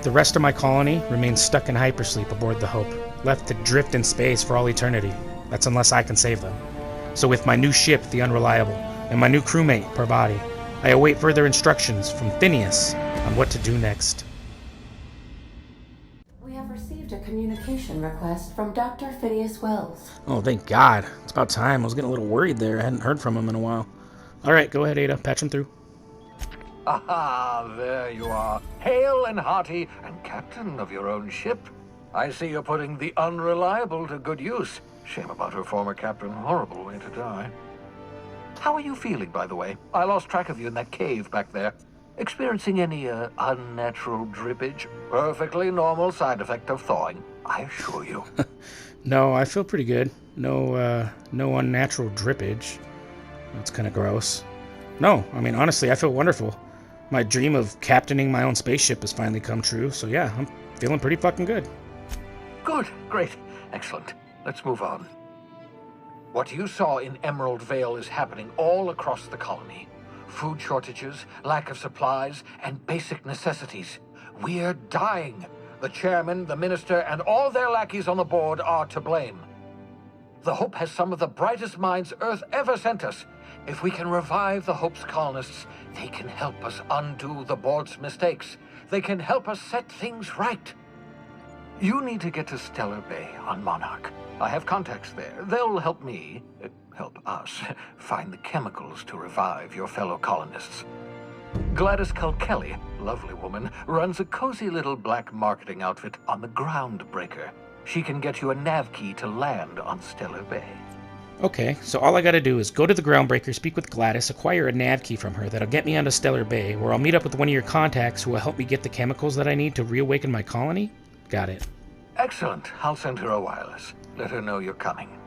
The rest of my colony remains stuck in hypersleep aboard the Hope, left to drift in space for all eternity. That's unless I can save them. So with my new ship, the Unreliable, and my new crewmate, Parvati, I await further instructions from Phineas on what to do next. We have received a communication request from Dr. Phineas Wells. Oh, thank God. It's about time. I was getting a little worried there. I hadn't heard from him in a while. All right, go ahead, Ada. Patch him through. Aha, there you are. Hale and hearty, and captain of your own ship. I see you're putting the Unreliable to good use. Shame about her former captain. Horrible way to die. How are you feeling, by the way? I lost track of you in that cave back there. Experiencing any, unnatural drippage? Perfectly normal side effect of thawing, I assure you. No, I feel pretty good. No unnatural drippage. That's kind of gross. No, I mean, honestly, I feel wonderful. My dream of captaining my own spaceship has finally come true, so yeah, I'm feeling pretty fucking good. Good, great, excellent. Let's move on. What you saw in Emerald Vale is happening all across the colony. Food shortages, lack of supplies, and basic necessities. We're dying. The chairman, the minister, and all their lackeys on the board are to blame. The Hope has some of the brightest minds Earth ever sent us. If we can revive the Hope's colonists, they can help us undo the board's mistakes. They can help us set things right. You need to get to Stellar Bay on Monarch. I have contacts there. They'll help me, help us, find the chemicals to revive your fellow colonists. Gladys Culkelly, lovely woman, runs a cozy little black marketing outfit on the Groundbreaker. She can get you a nav key to land on Stellar Bay. Okay, so all I gotta do is go to the Groundbreaker, speak with Gladys, acquire a nav key from her that'll get me onto Stellar Bay, where I'll meet up with one of your contacts who will help me get the chemicals that I need to reawaken my colony? Got it. Excellent. I'll send her a wireless. Let her know you're coming.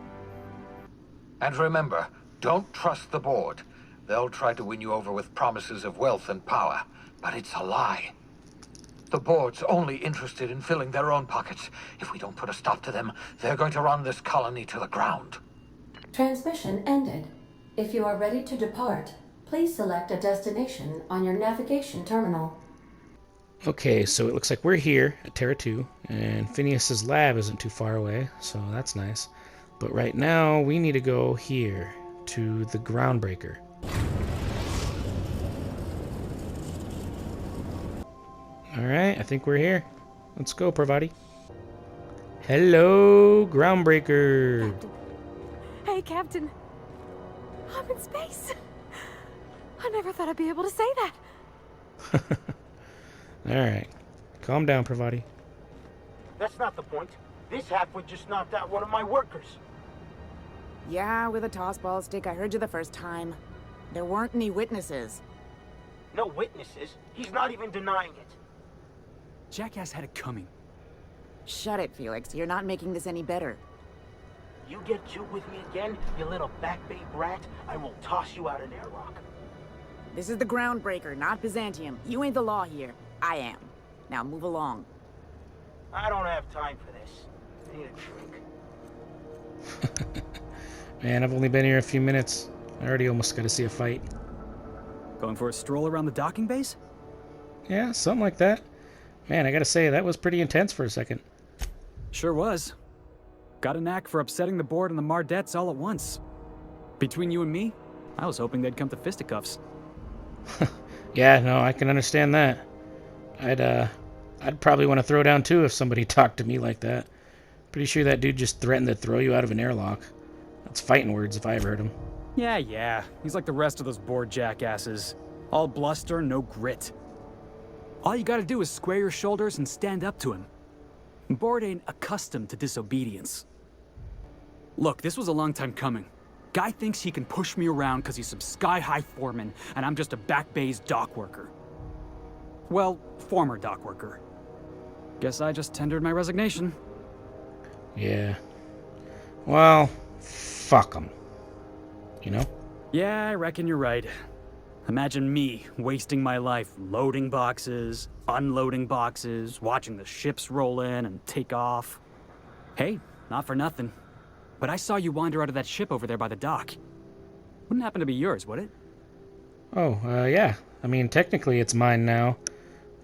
And remember, don't trust the board. They'll try to win you over with promises of wealth and power, but it's a lie. The board's only interested in filling their own pockets. If we don't put a stop to them, they're going to run this colony to the ground. Transmission ended. If you are ready to depart, please select a destination on your navigation terminal. Okay, so it looks like we're here at Terra 2, and Phineas's lab isn't too far away, so that's nice. But right now, we need to go here, to the Groundbreaker. Alright, I think we're here. Let's go, Parvati. Hello, Groundbreaker! Captain. Hey, Captain. I'm in space. I never thought I'd be able to say that. Alright. Calm down, Parvati. That's not the point. This halfwit just knocked out one of my workers. Yeah, with a tossball stick. I heard you the first time. There weren't any witnesses. No witnesses. He's not even denying it. Jackass had it coming. Shut it, Felix. You're not making this any better. You get juked with me again, you little back bay brat, I will toss you out an airlock. This is the Groundbreaker, not Byzantium. You ain't the law here. I am. Now move along. I don't have time for this. I need a drink. Man, I've only been here a few minutes. I already almost got to see a fight. Going for a stroll around the docking base? Yeah, something like that. Man, I gotta say, that was pretty intense for a second. Sure was. Got a knack for upsetting the board and the Mardettes all at once. Between you and me, I was hoping they'd come to fisticuffs. Yeah, no, I can understand that. I'd probably want to throw down too if somebody talked to me like that. Pretty sure that dude just threatened to throw you out of an airlock. That's fighting words if I ever heard him. Yeah. He's like the rest of those bored jackasses. All bluster, no grit. All you gotta do is square your shoulders and stand up to him. Board ain't accustomed to disobedience. Look, this was a long time coming. Guy thinks he can push me around because he's some sky-high foreman, and I'm just a back bay's dock worker. Well, former dock worker. Guess I just tendered my resignation. Yeah. Well, fuck 'em. You know? Yeah, I reckon you're right. Imagine me wasting my life loading boxes, unloading boxes, watching the ships roll in and take off. Hey, not for nothing, but I saw you wander out of that ship over there by the dock. Wouldn't happen to be yours, would it? Oh, yeah. I mean, technically it's mine now,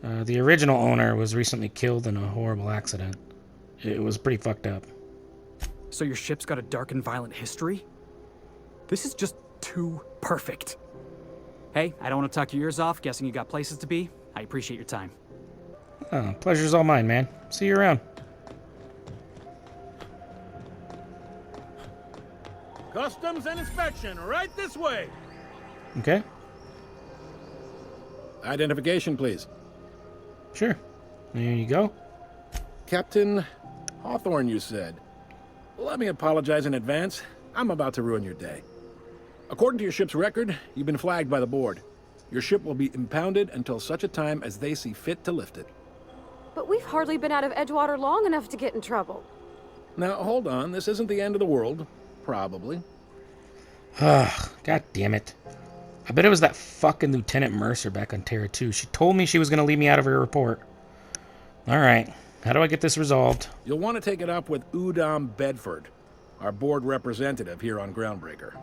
The original owner was recently killed in a horrible accident. It was pretty fucked up. So your ship's got a dark and violent history? This is just too perfect. Hey, I don't want to talk your ears off, guessing you got places to be. I appreciate your time. Oh, pleasure's all mine, man. See you around. Customs and inspection, right this way. Okay, Identification, please. sure. There you go. Captain Hawthorne, you said. Let me apologize in advance. I'm about to ruin your day. According to your ship's record, you've been flagged by the board. Your ship will be impounded until such a time as they see fit to lift it. But we've hardly been out of Edgewater long enough to get in trouble. Now, hold on. This isn't the end of the world. Probably. God damn it. I bet it was that fucking Lieutenant Mercer back on Terra 2. She told me she was going to leave me out of her report. Alright, how do I get this resolved? You'll want to take it up with Udom Bedford, our board representative here on Groundbreaker.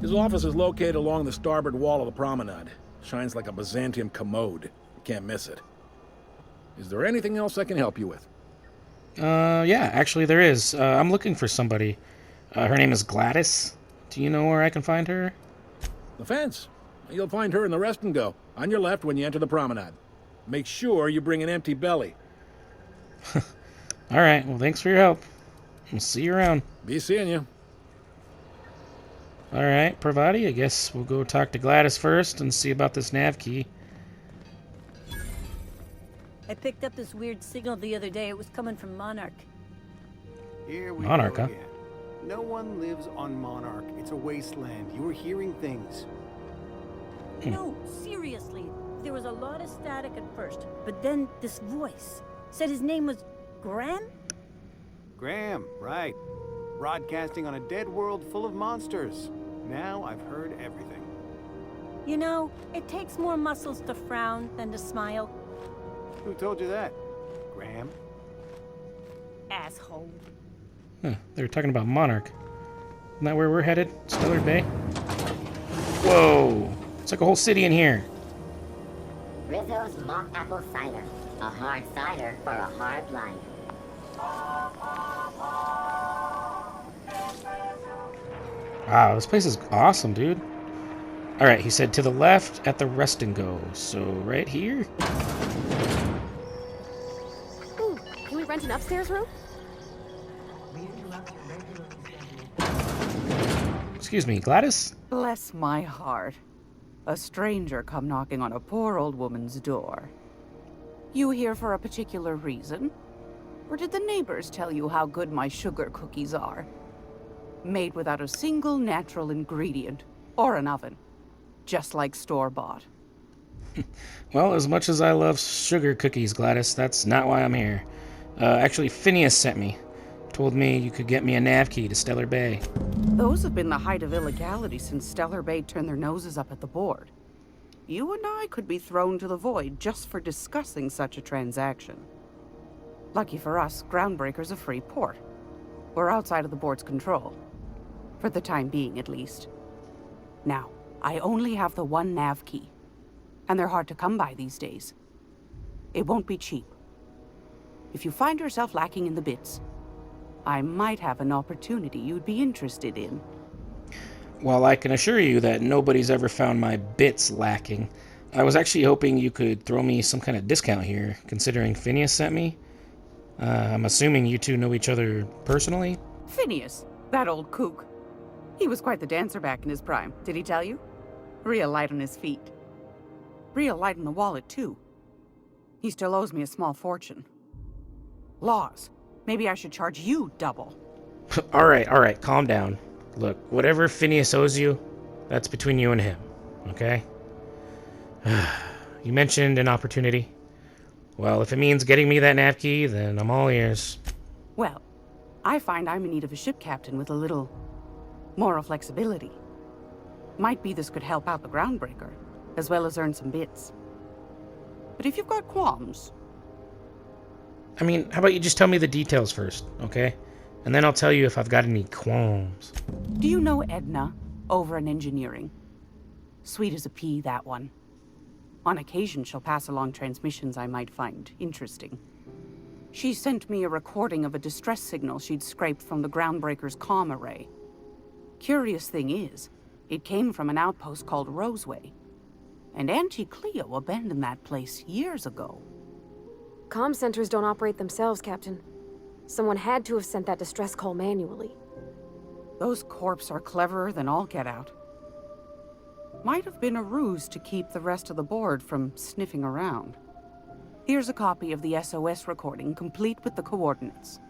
His office is located along the starboard wall of the promenade. Shines like a Byzantium commode. You can't miss it. Is there anything else I can help you with? Yeah, actually there is. I'm looking for somebody. Her name is Gladys. Do you know where I can find her? The fence. You'll find her in the rest and go, on your left when you enter the promenade. Make sure you bring an empty belly. Alright, well thanks for your help. I'll see you around. Be seeing you. Alright, Pravati, I guess we'll go talk to Gladys first and see about this nav key. I picked up this weird signal the other day. It was coming from Monarch. Here we Monarch, go huh? again. No one lives on Monarch. It's a wasteland. You were hearing things. No, seriously. There was a lot of static at first, but then this voice said his name was Graham? Graham, right. Broadcasting on a dead world full of monsters. Now I've heard everything. You know, it takes more muscles to frown than to smile. Who told you that? Graham? Asshole. Huh, they were talking about Monarch. Isn't that where we're headed? Stellar Bay? Whoa! It's like a whole city in here. Rizzo's mock apple cider. A hard cider for a hard life. Wow, this place is awesome, dude. Alright, he said to the left at the rest and go. So, right here? Ooh, can we rent an upstairs room? Excuse me, Gladys? Bless my heart. A stranger come knocking on a poor old woman's door. You here for a particular reason? Or did the neighbors tell you how good my sugar cookies are? Made without a single natural ingredient, or an oven. Just like store-bought. Well, as much as I love sugar cookies, Gladys, that's not why I'm here. Actually, Phineas sent me. Told me you could get me a nav key to Stellar Bay. Those have been the height of illegality since Stellar Bay turned their noses up at the board. You and I could be thrown to the void just for discussing such a transaction. Lucky for us, Groundbreaker's a free port. We're outside of the board's control. For the time being, at least. Now, I only have the one nav key. And they're hard to come by these days. It won't be cheap. If you find yourself lacking in the bits, I might have an opportunity you'd be interested in. Well, I can assure you that nobody's ever found my bits lacking. I was actually hoping you could throw me some kind of discount here, considering Phineas sent me. I'm assuming you two know each other personally? Phineas, that old kook. He was quite the dancer back in his prime, did he tell you? Real light on his feet. Real light on the wallet, too. He still owes me a small fortune. Laws. Maybe I should charge you double. Alright, calm down. Look, whatever Phineas owes you, that's between you and him, okay? You mentioned an opportunity. Well, if it means getting me that nav key, then I'm all ears. Well, I find I'm in need of a ship captain with a little moral flexibility. Might be this could help out the Groundbreaker, as well as earn some bits. But if you've got qualms... I mean, how about you just tell me the details first, okay? And then I'll tell you if I've got any qualms. Do you know Edna, over in engineering? Sweet as a pea, that one. On occasion, she'll pass along transmissions I might find interesting. She sent me a recording of a distress signal she'd scraped from the Groundbreaker's comm array. Curious thing is, it came from an outpost called Roseway. And Auntie Cleo abandoned that place years ago. Comm centers don't operate themselves, Captain. Someone had to have sent that distress call manually. Those corps are cleverer than all get out. Might have been a ruse to keep the rest of the board from sniffing around. Here's a copy of the SOS recording, complete with the coordinates.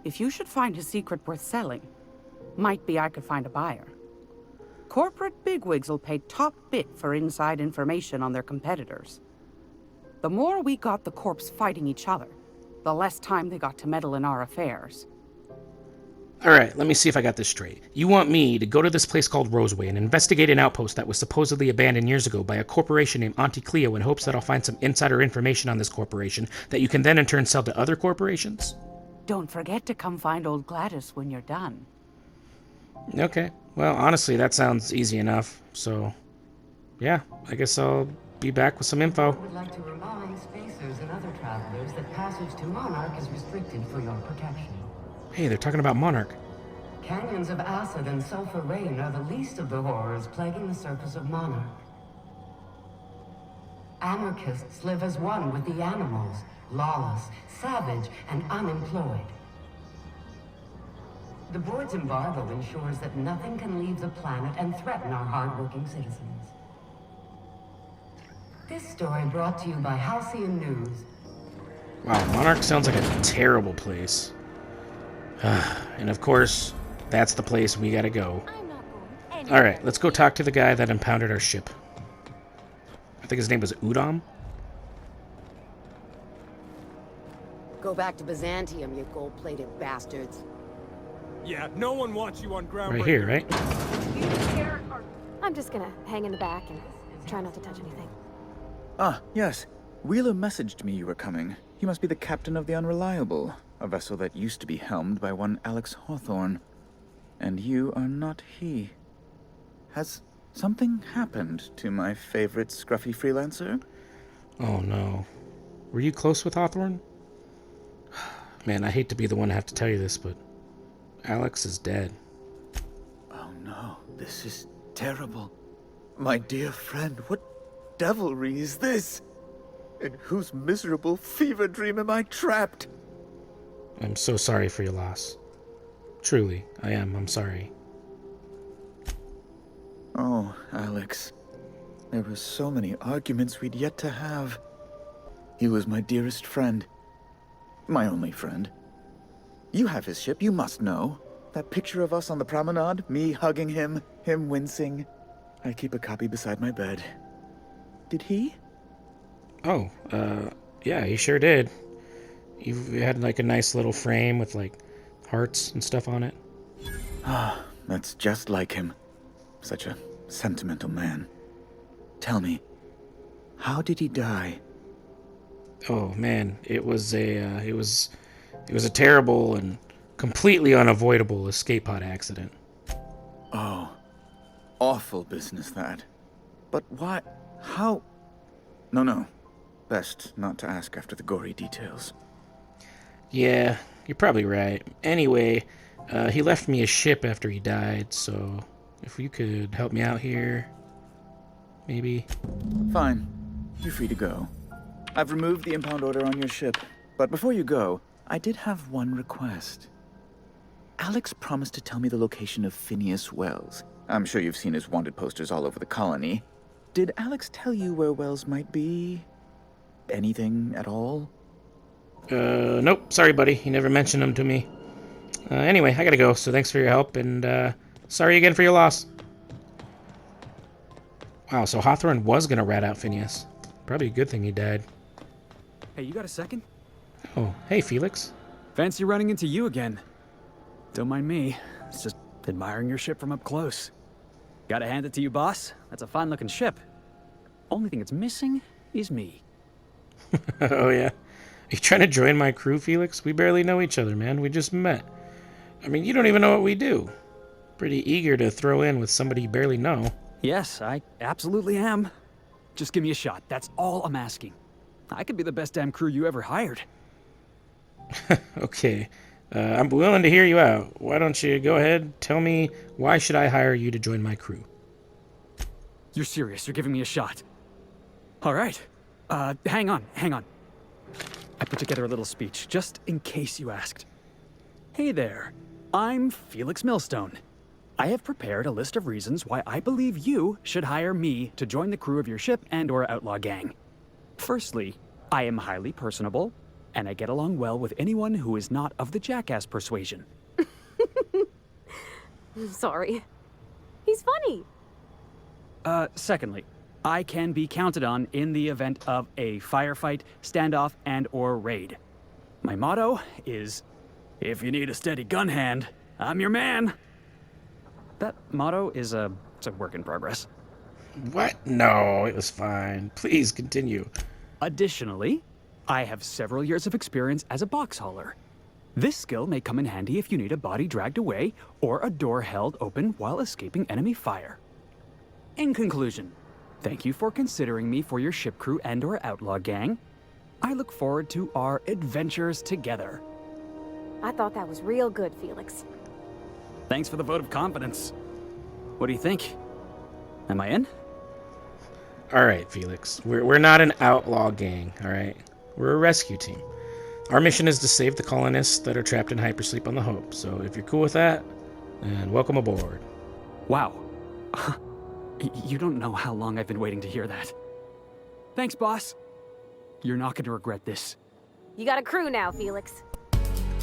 If you should find a secret worth selling, might be I could find a buyer. Corporate bigwigs will pay top bit for inside information on their competitors. The more we got the corps fighting each other, the less time they got to meddle in our affairs. Alright, let me see if I got this straight. You want me to go to this place called Roseway and investigate an outpost that was supposedly abandoned years ago by a corporation named Auntie Cleo in hopes that I'll find some insider information on this corporation that you can then in turn sell to other corporations? Don't forget to come find old Gladys when you're done. Okay, well, honestly, that sounds easy enough, so... yeah, I guess I'll be back with some info. I would like to remind spacers and other travelers that passage to Monarch is restricted for your protection. Hey, they're talking about Monarch. Canyons of acid and sulfur rain are the least of the horrors plaguing the surface of Monarch. Anarchists live as one with the animals, lawless, savage, and unemployed. The board's embargo ensures that nothing can leave the planet and threaten our hard-working citizens. This story brought to you by Halcyon News. Wow, Monarch sounds like a terrible place. And of course, that's the place we gotta go. Alright, let's go talk to the guy that impounded our ship. I think his name was Udom? Go back to Byzantium, you gold-plated bastards. Yeah, no one wants you on Groundbreaker. Right here, right? I'm just gonna hang in the back and try not to touch anything. Ah, yes. Wheeler messaged me you were coming. You must be the captain of the Unreliable, a vessel that used to be helmed by one Alex Hawthorne. And you are not he. Has something happened to my favorite scruffy freelancer? Oh no. Were you close with Hawthorne? Man, I hate to be the one to have to tell you this, but Alex is dead. Oh no, this is terrible. My dear friend, what devilry is this? In whose miserable fever dream am I trapped? I'm so sorry for your loss. Truly, I am. I'm sorry. Oh, Alex. There were so many arguments we'd yet to have. He was my dearest friend. My only friend. You have his ship, you must know. That picture of us on the promenade, me hugging him, him wincing. I keep a copy beside my bed. Did he? Oh, yeah, he sure did. You had like a nice little frame with like hearts and stuff on it. Ah, that's just like him. Such a sentimental man. Tell me, how did he die? Oh man, it was a terrible and completely unavoidable escape pod accident. Oh, awful business that. But why? How? No. Best not to ask after the gory details. Yeah, you're probably right. Anyway, he left me a ship after he died, so if you could help me out here, maybe? Fine. You're free to go. I've removed the impound order on your ship, but before you go, I did have one request. Alex promised to tell me the location of Phineas Wells. I'm sure you've seen his wanted posters all over the colony. Did Alex tell you where Wells might be? Anything at all? Nope. Sorry, buddy. He never mentioned him to me. Anyway, I gotta go, so thanks for your help, and, sorry again for your loss. Wow, so Hawthorne was gonna rat out Phineas. Probably a good thing he died. Hey, you got a second? Oh, hey, Felix. Fancy running into you again. Don't mind me. It's just admiring your ship from up close. Gotta hand it to you, boss. That's a fine-looking ship. Only thing it's missing is me. Oh, yeah? Are you trying to join my crew, Felix? We barely know each other, man. We just met. I mean, you don't even know what we do. Pretty eager to throw in with somebody you barely know. Yes, I absolutely am. Just give me a shot. That's all I'm asking. I could be the best damn crew you ever hired. Okay. I'm willing to hear you out. Why don't you go ahead, tell me, why should I hire you to join my crew? You're serious. You're giving me a shot. All right. Hang on. I put together a little speech, just in case you asked. Hey there. I'm Felix Millstone. I have prepared a list of reasons why I believe you should hire me to join the crew of your ship and/or outlaw gang. Firstly, I am highly personable, and I get along well with anyone who is not of the jackass persuasion. Sorry. He's funny. Secondly, I can be counted on in the event of a firefight, standoff, and/or raid. My motto is, if you need a steady gun hand, I'm your man. That motto is it's a work in progress. What? No, it was fine. Please continue. Additionally, I have several years of experience as a box hauler. This skill may come in handy if you need a body dragged away or a door held open while escaping enemy fire. In conclusion, thank you for considering me for your ship crew and/or outlaw gang. I look forward to our adventures together. I thought that was real good, Felix. Thanks for the vote of confidence. What do you think? Am I in? All right, Felix. We're not an outlaw gang, all right? We're a rescue team. Our mission is to save the colonists that are trapped in hypersleep on the Hope. So if you're cool with that, then welcome aboard. Wow. You don't know how long I've been waiting to hear that. Thanks, boss. You're not going to regret this. You got a crew now, Felix.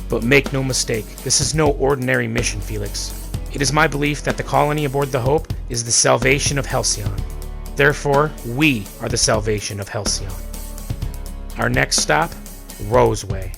But make no mistake, this is no ordinary mission, Felix. It is my belief that the colony aboard the Hope is the salvation of Halcyon. Therefore, we are the salvation of Halcyon. Our next stop, Roseway.